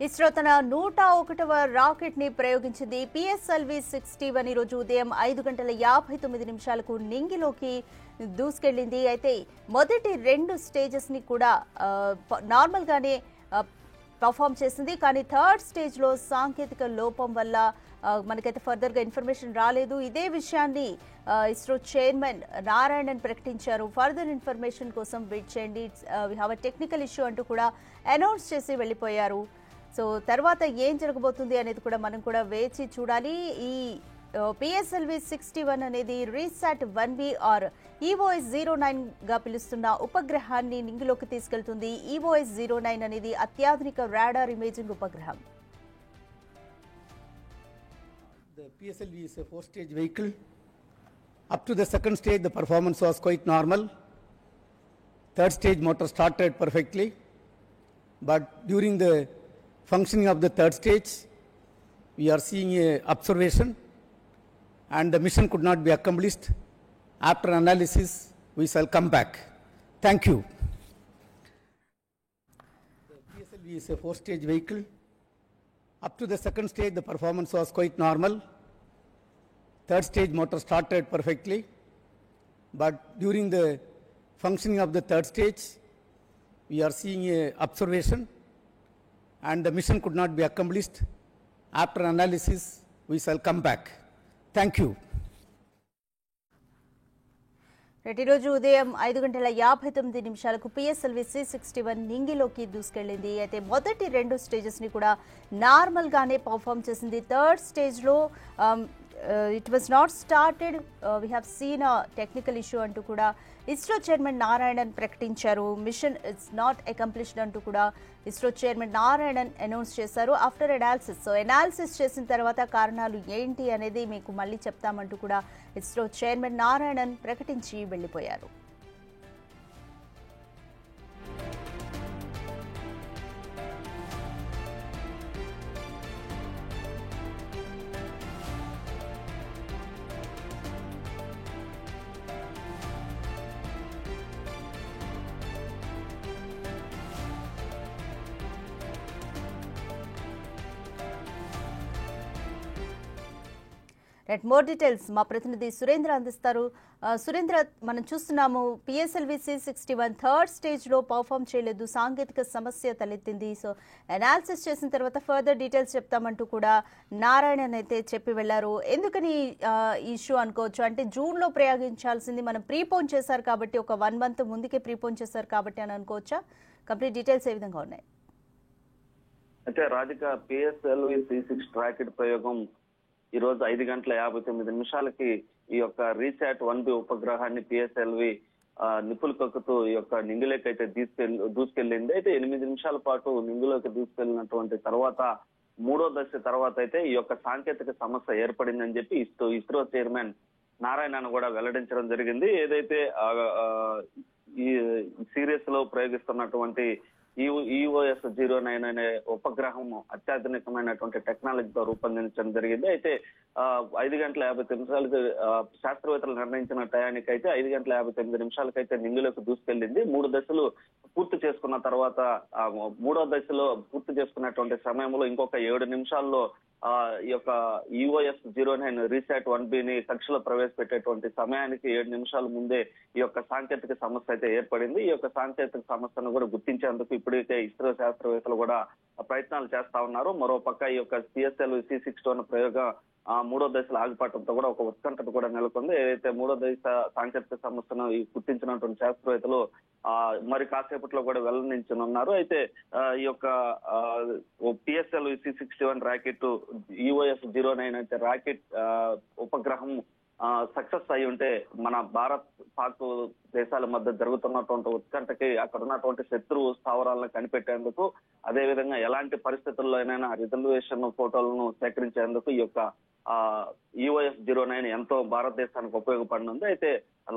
ఇస్రో తన 101వ రాకెట్ ని ప్రయోగించింది. పిఎస్ఎల్వి 61 ఈ రోజు ఉదయం 5:59 నింగిలోకి దూసుకెళ్లింది. అయితే మొదటి 2 స్టేజెస్ ని కూడా నార్మల్ గానే పర్ఫామ్ చేసింది. కానీ థర్డ్ స్టేజ్ లో సాంకేతిక లోపం వల్ల మనకైతే ఫర్దర్ గా ఇన్ఫర్మేషన్ రాలేదు. ఇదే విషయాన్ని ఇస్రో చైర్మన్ నారాయణన్ ప్రకటించారు. ఫర్దర్ ఇన్ఫర్మేషన్ కోసం వెయిట్ చేయండి, we have a technical issue అంటూ కూడా అనౌన్స్ చేసి వెళ్ళిపోయారు. సో తర్వాత ఏం జరగబోతుంది అనేది కూడా మనం కూడా వేచి చూడాలి. ఈ పిఎస్ఎల్వి 61 అనేది రీసాట్ 1B ఆర్ EOS-09 గా పిలుస్తున్న ఉపగ్రహాన్ని నింగిలోకి తీసుకెళ్తుంది. EOS-09 అనేది అత్యాధునిక రాడార్ ఇమేజింగ్ ఉపగ్రహం. The PSLV is a 4-stage vehicle. Up to the second stage, the performance was quite normal. Third stage motor started perfectly, but during the functioning of the third stage, we are seeing a observation, and the mission could not be accomplished. After analysis, we shall come back. Thank you. The PSLV is a 4-stage vehicle. Up to the second stage, the performance was quite normal. Third stage motor started perfectly, but during the functioning of the third stage, we are seeing a observation, and the mission could not be accomplished. After analysis, we shall come back. Thank you. రోజు ఉదయం 5:59 PSLV 61 నింగిలోకి దూసుకెళ్లింది. అయితే మొదటి 2 stages ని కూడా normal గానే perform చేసింది. Third stage లో it was not started, we have seen a technical issue అంటూ కూడా ఇస్రో చైర్మన్ నారాయణన్ ప్రకటించారు. మిషన్ ఇట్స్ నాట్ అకంప్లిష్డ్ అంటూ కూడా ఇస్రో చైర్మన్ నారాయణన్ అనౌన్స్ చేశారు. ఆఫ్టర్ అనాలిసిస్, సో అనాలిసిస్ చేసిన తర్వాత కారణాలు ఏంటి అనేది మీకు మళ్ళీ చెప్తామంటూ కూడా ఇస్రో చైర్మన్ నారాయణన్ ప్రకటించి వెళ్ళిపోయారు. మోర్ డీటెయిల్స్ మా ప్రతినిధి సురేంద్ర అందిస్తారు. సురేంద్ర, మనం చూస్తున్నాము పిఎస్ఎల్వి 61 థర్డ్ స్టేజ్ లో పర్ఫామ్ చేయలేదు, సాంకేతిక సమస్య తలెత్తింది. సో అనాలిసిస్ చేసిన తర్వాత ఫర్దర్ డీటెయిల్స్ చెప్తామంటూ కూడా నారాయణన్ అయితే చెప్పి వెళ్లారు. ఎందుకని ఇష్యూ అనుకోవచ్చు? అంటే జూన్ లో ప్రయోగించాల్సింది మనం ప్రీపోన్ చేశారు కాబట్టి, ఒక 1 month ముందుకే ప్రీపోన్ చేశారు కాబట్టి అని అనుకోవచ్చా? కంప్లీట్ డీటెయిల్స్ ఏ విధంగా ఉన్నాయి? అయితే రాధిక, పిఎస్ఎల్వి 6 రాకెట్ ప్రయోగం ఈ రోజు 5:59 ఈ యొక్క రీసాట్ 1B ఉపగ్రహాన్ని పిఎస్ఎల్వి నిప్పులు కక్కుతూ ఈ యొక్క నింగిలోకి అయితే దూసుకెళ్లింది. అయితే 8 నిమిషాల పాటు నింగిలోకి దూసుకెళ్లినటువంటి తర్వాత 3వ దశ తర్వాత అయితే ఈ యొక్క సాంకేతిక సమస్య ఏర్పడిందని చెప్పి ఇస్రో చైర్మన్ నారాయణన్ కూడా వెల్లడించడం జరిగింది. ఏదైతే ఈ సిరీస్ లో ప్రయోగిస్తున్నటువంటి EOS-09 అనే ఉపగ్రహం అత్యాధునికమైనటువంటి టెక్నాలజీతో రూపొందించడం జరిగింది. అయితే 5:59 శాస్త్రవేత్తలు నిర్ణయించిన టయానికి అయితే 5:59 అయితే నింగిలోకి దూసుకెళ్లింది. 3 దశలు పూర్తి చేసుకున్న తర్వాత 3వ దశలో పూర్తి చేసుకున్నటువంటి సమయంలో ఇంకొక 7 నిమిషాల్లో ఈ యొక్క EOS-09 రీసాట్ 1Bని కక్షలో ప్రవేశపెట్టేటువంటి సమయానికి 7 నిమిషాల ముందే ఈ యొక్క సాంకేతిక సమస్య అయితే ఏర్పడింది. ఈ యొక్క సాంకేతిక సమస్యను కూడా గుర్తించేందుకు ఇప్పుడైతే ఇస్రో శాస్త్రవేత్తలు కూడా ప్రయత్నాలు చేస్తా ఉన్నారు. మరోపక్క ఈ యొక్క పిఎస్ఎల్వి 61 ప్రయోగం 3వ దశలో ఆగిపోవడంతో కూడా ఒక ఉత్కంఠత కూడా నెలకొంది. ఏదైతే 3వ దశ సాంకేతిక సమస్యను గుర్తించినటువంటి శాస్త్రవేత్తలు మరి కాసేపట్లో కూడా వెల్లడించనున్నారు. అయితే ఈ యొక్క పిఎస్ఎల్వి 61 రాకెట్ EOS-09 అయితే రాకెట్ ఉపగ్రహం సక్సెస్ అయి ఉంటే మన భారత్ పాక్ దేశాల మధ్య జరుగుతున్నటువంటి ఉత్కంఠకి అక్కడ ఉన్నటువంటి శత్రు స్థావరాలను కనిపెట్టేందుకు, అదేవిధంగా ఎలాంటి పరిస్థితుల్లో అయినా రిజల్యూషన్ ఫోటోలను సేకరించేందుకు ఈ యొక్క EOS-09 ఎంతో భారతదేశానికి ఉపయోగపడనుంది. అయితే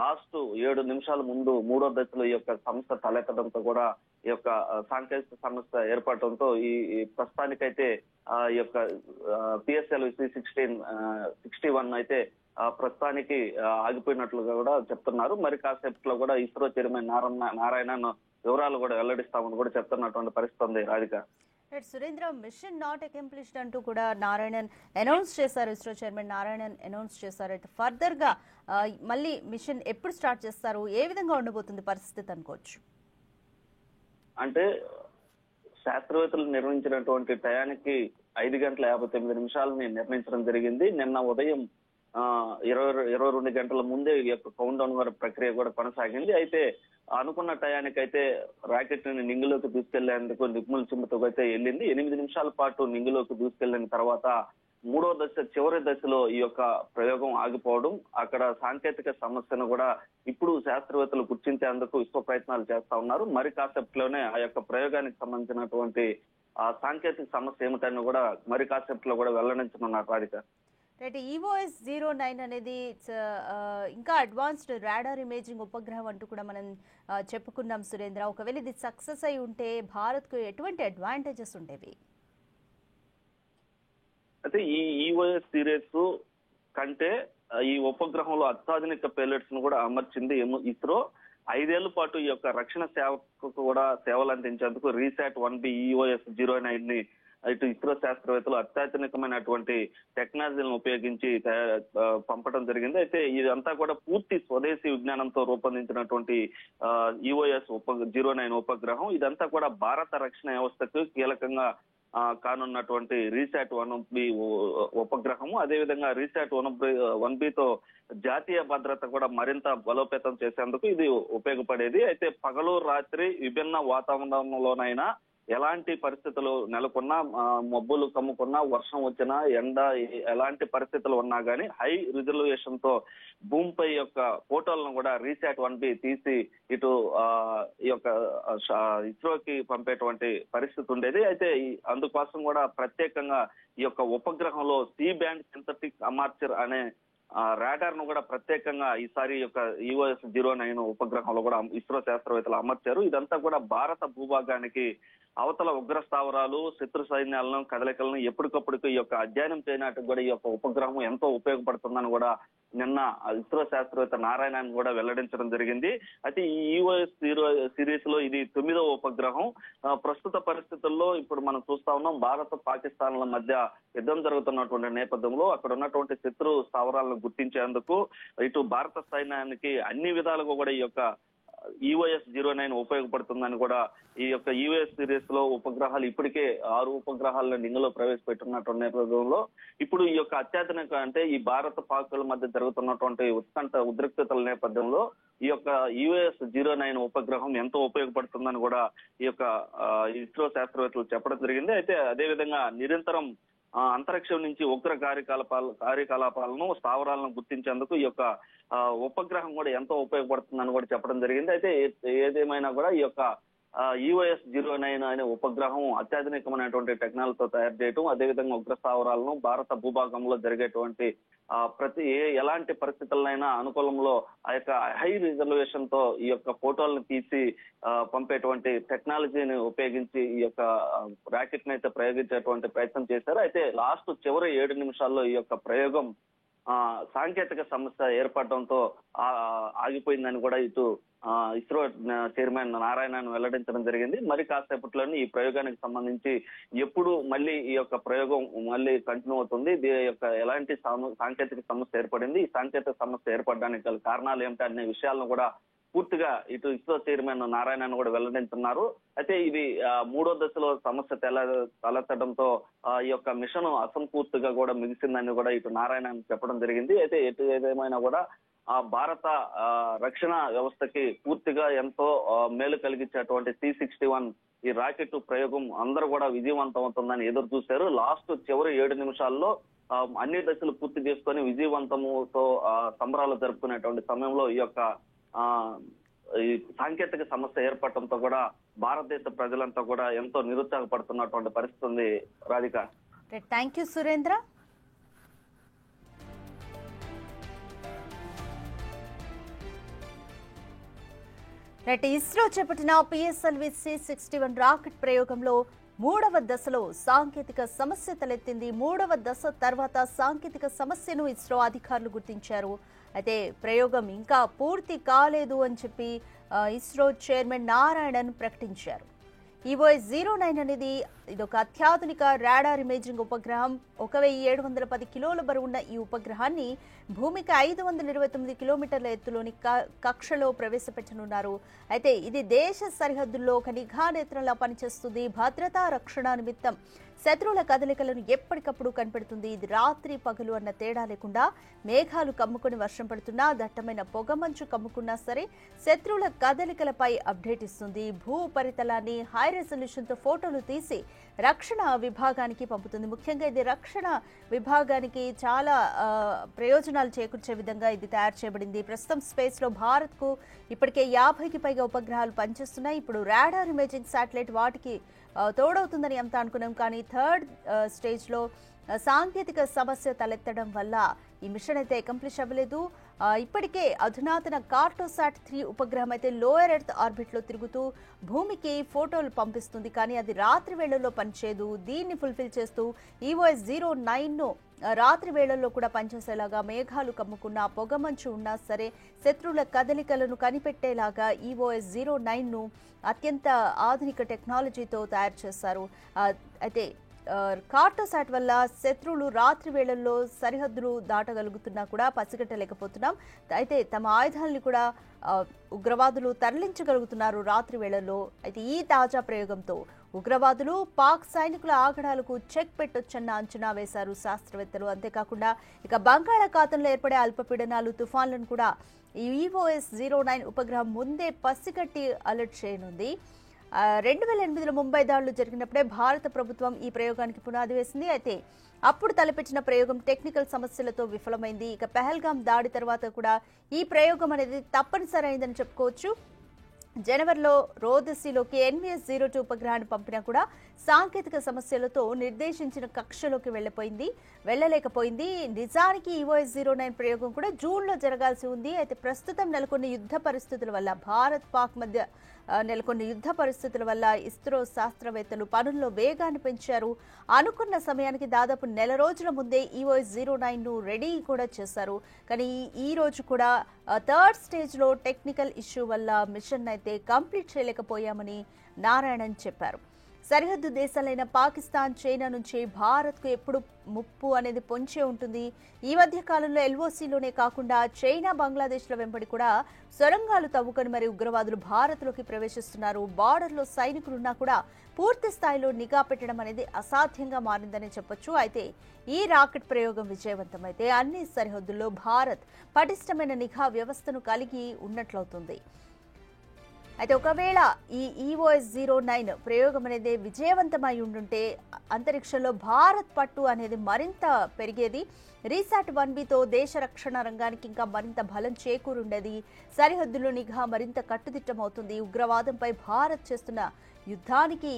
లాస్ట్ 7 నిమిషాల ముందు 3వ దశలో ఈ యొక్క సమస్య తలెత్తడంతో కూడా ఈ యొక్క సాంకేతిక సమస్య ఏర్పడటంతో ఈ ప్రస్తుతానికైతే ఈ యొక్క పిఎస్ఎల్వి 61 అయితే ప్రస్తుతానికి ఆగిపోయినట్లుగా కూడా చెప్తున్నారు. మరి కాసేపట్లో కూడా ఇస్రో చైర్మన్ నారాయణన్ వివరాలు కూడా వెల్లడిస్తామని కూడా చెప్తున్నటువంటి పరిస్థితి ఉంది. Radhika, Surendra, mission not accomplished అంటూ కూడా నారాయణన్ అనౌన్స్ చేశారు. ఇస్రో చైర్మన్ నారాయణన్ అనౌన్స్ చేశారు. అయితే ఫర్దర్ గా మళ్ళీ మిషన్ ఎప్పుడు స్టార్ట్ చేస్తారు, ఏ విధంగా ఉండబోతుంది పరిస్థితి అనుకోవచ్చు? అంటే శాస్త్రవేత్తలు నిర్ణయించినటువంటి టయానికి 5:59 నిర్ణయించడం జరిగింది. నిన్న ఉదయం 22 గంటల ముందే ఈ యొక్క కౌంట్ డౌన్ ప్రక్రియ కూడా కొనసాగింది. అయితే అనుకున్న టయానికైతే రాకెట్ ని నింగిలోకి తీసుకెళ్లేందుకు నిపుణుల చిమ్మతో అయితే వెళ్ళింది. 8 నిమిషాల పాటు నింగిలోకి తీసుకెళ్లిన తర్వాత మూడో దశ చివరి దశలో ఈ యొక్క ప్రయోగం ఆగిపోవడం, అక్కడ సాంకేతిక సమస్యను కూడా ఇప్పుడు శాస్త్రవేత్తలు గుర్తించేందుకు ఇస్రో ప్రయత్నాలు చేస్తా ఉన్నారు. మరి కాసేపట్లోనే ఆ యొక్క ప్రయోగానికి సంబంధించినటువంటి ఆ సాంకేతిక సమస్య ఏమిటని కూడా మరి కాసేపట్లో కూడా వెల్లడించనున్నారు రాధిక. రైట్, EOS-09 అనేది ఇంకా అడ్వాన్స్డ్ రాడార్ ఇమేజింగ్ ఉపగ్రహం అంటూ కూడా మనం చెప్పుకున్నాం సురేంద్ర. ఒకవేళ ఇది సక్సెస్ అయి ఉంటే భారత్కు ఎటువంటి అడ్వాంటేజెస్ ఉండేవి? అయితే ఈ EOS సిరీస్ కంటే ఈ ఉపగ్రహంలో అత్యాధునిక పేలెట్స్ ను కూడా అమర్చింది ఇస్రో. 5 ఏళ్ల పాటు ఈ యొక్క రక్షణ సేవకు కూడా సేవలు అందించేందుకు రీసాట్ 1B EOS-09 ని ఇటు ఇస్రో శాస్త్రవేత్తలు అత్యాధునికమైనటువంటి టెక్నాలజీలను ఉపయోగించి పంపడం జరిగింది. అయితే ఇదంతా కూడా పూర్తి స్వదేశీ విజ్ఞానంతో రూపొందించినటువంటి EOS-09 ఉపగ్రహం. ఇదంతా కూడా భారత రక్షణ వ్యవస్థకు కీలకంగా కానున్నటువంటి రీసాట్ 1B ఉపగ్రహము. అదేవిధంగా రీసాట్ 1Bతో జాతీయ భద్రత కూడా మరింత బలోపేతం చేసేందుకు ఇది ఉపయోగపడేది. అయితే పగలు రాత్రి విభిన్న వాతావరణంలోనైనా ఎలాంటి పరిస్థితులు నెలకొన్నా, మబ్బులు కమ్ముకున్నా, వర్షం వచ్చినా, ఎండ ఎలాంటి పరిస్థితులు ఉన్నా గానీ హై రిజల్యూషన్ తో భూమిపై యొక్క ఫోటోలను కూడా రీసాట్ 1B తీసి ఇటు ఈ యొక్క ఇస్రోకి పంపేటువంటి పరిస్థితి ఉండేది. అయితే అందుకోసం కూడా ప్రత్యేకంగా ఈ యొక్క ఉపగ్రహంలో సి బ్యాండ్ సింథటిక్ అమార్చర్ అనే రాడార్ ను కూడా ప్రత్యేకంగా ఈసారి యొక్క EOS-09 ఉపగ్రహంలో కూడా ఇస్రో శాస్త్రవేత్తలు అమర్చారు. ఇదంతా కూడా భారత భూభాగానికి అవతల ఉగ్ర స్థావరాలు, శత్రు సైన్యాలను, కదలికలను ఎప్పటికప్పుడు ఈ యొక్క అధ్యయనం చేయడానికి కూడా ఈ యొక్క ఉపగ్రహం ఎంతో ఉపయోగపడుతుందని కూడా నిన్న ఇస్రో శాస్త్రవేత్త నారాయణన్ కూడా వెల్లడించడం జరిగింది. అయితే ఈ EOS సిరీస్ లో ఇది 9వ ఉపగ్రహం. ప్రస్తుత పరిస్థితుల్లో ఇప్పుడు మనం చూస్తా ఉన్నాం, భారత్ పాకిస్తాన్ల మధ్య యుద్ధం జరుగుతున్నటువంటి నేపథ్యంలో అక్కడ ఉన్నటువంటి శత్రు స్థావరాలను గుర్తించేందుకు ఇటు భారత సైన్యానికి అన్ని విధాలుగా కూడా ఈ యొక్క EOS-09 ఉపయోగపడుతుందని కూడా ఈ యొక్క EOS సిరీస్ లో ఉపగ్రహాలు ఇప్పటికే 6 ఉపగ్రహాలను నింగిలో ప్రవేశపెట్టున్నటువంటి నేపథ్యంలో ఇప్పుడు ఈ యొక్క అత్యాధునిక అంటే ఈ భారత పాకుల మధ్య జరుగుతున్నటువంటి ఉద్రిక్తతల నేపథ్యంలో ఈ యొక్క EOS-09 ఉపగ్రహం ఎంతో ఉపయోగపడుతుందని కూడా ఈ యొక్క ఇస్రో శాస్త్రవేత్తలు చెప్పడం జరిగింది. అయితే అదేవిధంగా నిరంతరం అంతరిక్షం నుంచి ఉగ్ర కార్యకలాపాలను, స్థావరాలను గుర్తించేందుకు ఈ యొక్క ఉపగ్రహం కూడా ఎంతో ఉపయోగపడుతుందని కూడా చెప్పడం జరిగింది. అయితే ఏదేమైనా కూడా ఈ యొక్క EOS-09 అనే ఉపగ్రహం అత్యాధునికమైనటువంటి టెక్నాలజీతో తయారు చేయడం, అదేవిధంగా ఉగ్ర స్థావరాలను భారత భూభాగంలో జరిగేటువంటి ఎలాంటి పరిస్థితులైనా అనుకూలంలో ఆ యొక్క హై రిజల్యూషన్ తో ఈ యొక్క ఫోటోలను తీసి పంపేటువంటి టెక్నాలజీని ఉపయోగించి ఈ యొక్క రాకెట్ ని అయితే ప్రయోగించేటువంటి ప్రయత్నం చేశారు. అయితే లాస్ట్ చివరి 7 నిమిషాల్లో ఈ యొక్క ప్రయోగం సాంకేతిక సమస్య ఏర్పడడంతో ఆగిపోయిందని కూడా ఇటు ఇస్రో చైర్మన్ నారాయణన్ వెల్లడించడం జరిగింది. మరి కాసేపట్లోనే ఈ ప్రయోగానికి సంబంధించి ఎప్పుడు మళ్ళీ ఈ యొక్క ప్రయోగం మళ్ళీ కంటిన్యూ అవుతుంది, దీని యొక్క ఎలాంటి సాంకేతిక సమస్య ఏర్పడింది, ఈ సాంకేతిక సమస్య ఏర్పడడానికి గల కారణాలు ఏమిటి అనే విషయాలను కూడా పూర్తిగా ఇటు ఇస్రో చైర్మన్ నారాయణన్ కూడా వెల్లడించున్నారు. అయితే ఇది 3వ దశలో సమస్య తలెత్తడంతో ఈ యొక్క మిషన్ అసంపూర్తిగా కూడా ముగిసిందని కూడా ఇటు నారాయణన్ చెప్పడం జరిగింది. అయితే ఏదేమైనా కూడా భారత రక్షణ వ్యవస్థకి పూర్తిగా ఎంతో మేలు కలిగించేటువంటి C-61 ఈ రాకెట్ ప్రయోగం అందరూ కూడా విజయవంతం అవుతుందని ఎదురు చూశారు. లాస్ట్ చివరి 7 నిమిషాల్లో అన్ని దశలు పూర్తి చేసుకొని విజయవంతముతో సంబరాలు జరుపుకునేటువంటి సమయంలో ఈ యొక్క ఈ సాంకేతిక సమస్య ఏర్పడటంతో కూడా భారతదేశ ప్రజలంతా కూడా ఎంతో నిరుత్సాహపడుతున్నటువంటి పరిస్థితి ఉంది రాధిక. Thank you Surendra. ఇస్రో చేపట్టిన PSLV C-61 రాకెట్ ప్రయోగంలో 3వ దశలో సాంకేతిక సమస్య తలెత్తింది. 3వ దశ తర్వాత సాంకేతిక సమస్యను ఇస్రో అధికారులు గుర్తించారు. అయితే ప్రయోగం ఇంకా పూర్తి కాలేదు అని చెప్పి ఇస్రో చైర్మన్ నారాయణన్ ప్రకటించారు. EOS-09 అనేది ఇదొక అత్యాధునిక రాడార్ ఇమేజింగ్ ఉపగ్రహం. 1710 కిలోల బరువున్న ఈ ఉపగ్రహాన్ని భూమికి 529 కిలోమీటర్ల ఎత్తులోని కక్షలో ప్రవేశపెట్టనున్నారు. అయితే ఇది దేశ సరిహద్దుల్లో ఒక నిఘా నేత్రంలా పనిచేస్తుంది. భద్రతా రక్షణ నిమిత్తం శత్రువుల కదలికలను ఎప్పటికప్పుడు కనిపెడుతుంది. ఇది రాత్రి పగలు అన్న తేడా లేకుండా మేఘాలు కమ్ముకుని వర్షం పడుతున్నా, దట్టమైన పొగమంచు కమ్ముకున్నా సరే శత్రువుల కదలికలపై అప్డేట్ ఇస్తుంది. భూ ఉపరితలాన్ని హై రెజల్యూషన్ తో ఫోటోలు తీసి రక్షణ విభాగానికి పంపుతుంది. ముఖ్యంగా ఇది రక్షణ విభాగానికి చాలా ప్రయోజనాలు చేకూర్చే విధంగా ఇది తయారు చేయబడింది. ప్రస్తుతం స్పేస్ లో భారత్ కు ఇప్పటికే 50కి పైగా ఉపగ్రహాలు పనిచేస్తున్నాయి. ఇప్పుడు రాడార్ ఇమేజింగ్ శాటిలైట్ వాటికి తోడవుతుందని అంతా అనుకున్నాం. కానీ థర్డ్ స్టేజ్ లో సాంకేతిక సమస్య తలెత్తడం వల్ల ఈ మిషన్ అయితే అకంప్లిష్ అవ్వలేదు. ఇప్పటికే అధునాతన కార్టోసాట్ 3 ఉపగ్రహం అయితే లోయర్ ఎర్త్ ఆర్బిట్ లో తిరుగుతూ భూమికి ఫోటోలు పంపిస్తుంది. కానీ అది రాత్రి వేళల్లో పనిచేయదు. దీన్ని ఫుల్ఫిల్ చేస్తూ EOS-09 ను రాత్రి వేళల్లో కూడా పనిచేసేలాగా మేఘాలు కమ్ముకున్న పొగమంచు ఉన్నా సరే శత్రువుల కదలికలను కనిపెట్టేలాగా EOS-09 ను అత్యంత ఆధునిక టెక్నాలజీతో తయారు చేశారు. అయితే కార్టోసాట్ వల్ల శత్రువులు రాత్రి వేళల్లో సరిహద్దులు దాటగలుగుతున్నా కూడా పసిగట్టలేకపోతున్నాం. అయితే తమ ఆయుధాలని కూడా ఉగ్రవాదులు తరలించగలుగుతున్నారు రాత్రి వేళల్లో. అయితే ఈ తాజా ప్రయోగంతో ఉగ్రవాదులు పాక్ సైనికుల ఆగడాలకు చెక్ పెట్టొచ్చన్న అంచనా వేశారు శాస్త్రవేత్తలు. అంతేకాకుండా ఇక బంగాళాఖాతంలో ఏర్పడే అల్పపీడనాలు, తుఫాన్లను కూడా EOS-09 ఉపగ్రహం ముందే పసిగట్టి అలర్ట్ చేయనుంది. 2008లో ముంబై దాడులు జరిగినప్పుడే భారత ప్రభుత్వం ఈ ప్రయోగానికి పునాది వేసింది. అయితే అప్పుడు తలపెట్టిన ప్రయోగం టెక్నికల్ సమస్యలతో విఫలమైంది. ఇక పెహల్గాం దాడి తర్వాత కూడా ఈ ప్రయోగం అనేది తప్పనిసరైందని చెప్పుకోవచ్చు. జనవరిలో రోదసీలోకి NVS-02 ఉపగ్రహాన్ని పంపినా కూడా సాంకేతిక సమస్యలతో నిర్దేశించిన కక్షలోకి వెళ్లలేకపోయింది. నిజానికి EOS-09 ప్రయోగం కూడా జూన్లో జరగాల్సి ఉంది. అయితే ప్రస్తుతం నెలకొన్న యుద్ధ పరిస్థితుల వల్ల భారత్ పాక్ మధ్య నెలకొన్న యుద్ధ పరిస్థితుల వల్ల ఇస్రో శాస్త్రవేత్తలు పనుల్లో వేగాన్ని పెంచారు. అనుకున్న సమయానికి దాదాపు నెల రోజుల ముందే EOS-09 ను రెడీ కూడా చేశారు. కానీ ఈ రోజు కూడా థర్డ్ స్టేజ్ లో టెక్నికల్ ఇష్యూ వల్ల మిషన్ అయితే కంప్లీట్ చేయలేకపోయామని నారాయణన్ చెప్పారు. సరిహద్దు దేశాలైన పాకిస్తాన్, చైనా నుంచి భారత్కు ఎప్పుడు ముప్పు అనేది పొంచే ఉంటుంది. ఈ మధ్య కాలంలో LOCలోనే కాకుండా చైనా, బంగ్లాదేశ్ల వెంబడి కూడా సొరంగాలు తవ్వుకొని మరి ఉగ్రవాదులు భారత్లోకి ప్రవేశిస్తున్నారు. బార్డర్లో సైనికులున్నా కూడా పూర్తి స్థాయిలో నిఘా పెట్టడం అనేది అసాధ్యంగా మారిందని చెప్పొచ్చు. అయితే ఈ రాకెట్ ప్రయోగం విజయవంతమైతే అన్ని సరిహద్దుల్లో భారత్ పటిష్టమైన నిఘా వ్యవస్థను కలిగి ఉన్నట్లవుతుంది. అయితే ఒకవేళ ఈ EOS-09 ప్రయోగం అనేది విజయవంతమై ఉండుంటే అంతరిక్షంలో భారత్ పట్టు అనేది మరింత పెరిగేది. రీసాట్ 1Bతో దేశ రక్షణ రంగానికి ఇంకా మరింత బలం చేకూరుండేది. సరిహద్దులో నిఘా మరింత కట్టుదిట్టమవుతుంది. ఉగ్రవాదంపై భారత్ చేస్తున్న యుద్ధానికి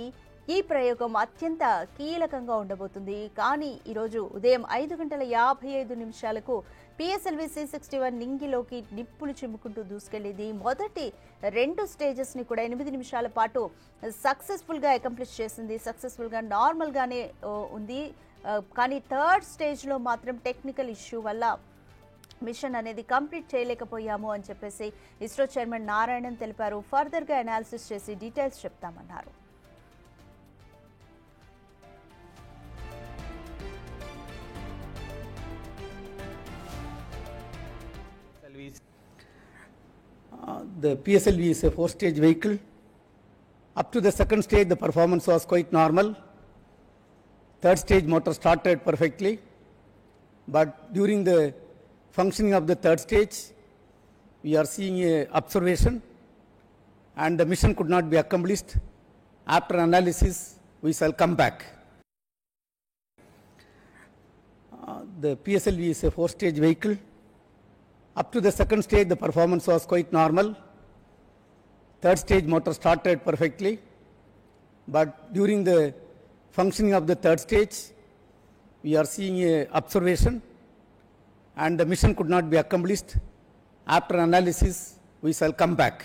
ఈ ప్రయోగం అత్యంత కీలకంగా ఉండబోతుంది. కానీ ఈరోజు ఉదయం 5:55 PSLV C-61 నింగిలోకి నిప్పులు చిమ్ముకుంటూ దూసుకెళ్లింది. మొదటి 2 స్టేజెస్ ని కూడా 8 నిమిషాల పాటు సక్సెస్ఫుల్ గా అకంప్లిష్ చేసింది. సక్సెస్ఫుల్ గా నార్మల్ గానే ఉంది. కానీ థర్డ్ స్టేజ్ లో మాత్రం టెక్నికల్ ఇష్యూ వల్ల మిషన్ అనేది కంప్లీట్ చేయలేకపోయాము అని చెప్పేసి ఇస్రో చైర్మన్ నారాయణన్ తెలిపారు. ఫర్దర్ గా అనాలిసిస్ చేసి details చెప్తామన్నారు. The PSLV is a 4-stage vehicle. Up to the second stage, the performance was quite normal. Third stage motor started perfectly. But during the functioning of the third stage, we are seeing a observation and the mission could not be accomplished. After analysis, we shall come back. The PSLV is a 4-stage vehicle. Up to the second stage, the performance was quite normal. Third stage motor started perfectly. But during the functioning of the third stage, we are seeing a observation and the mission could not be accomplished. After analysis, we shall come back.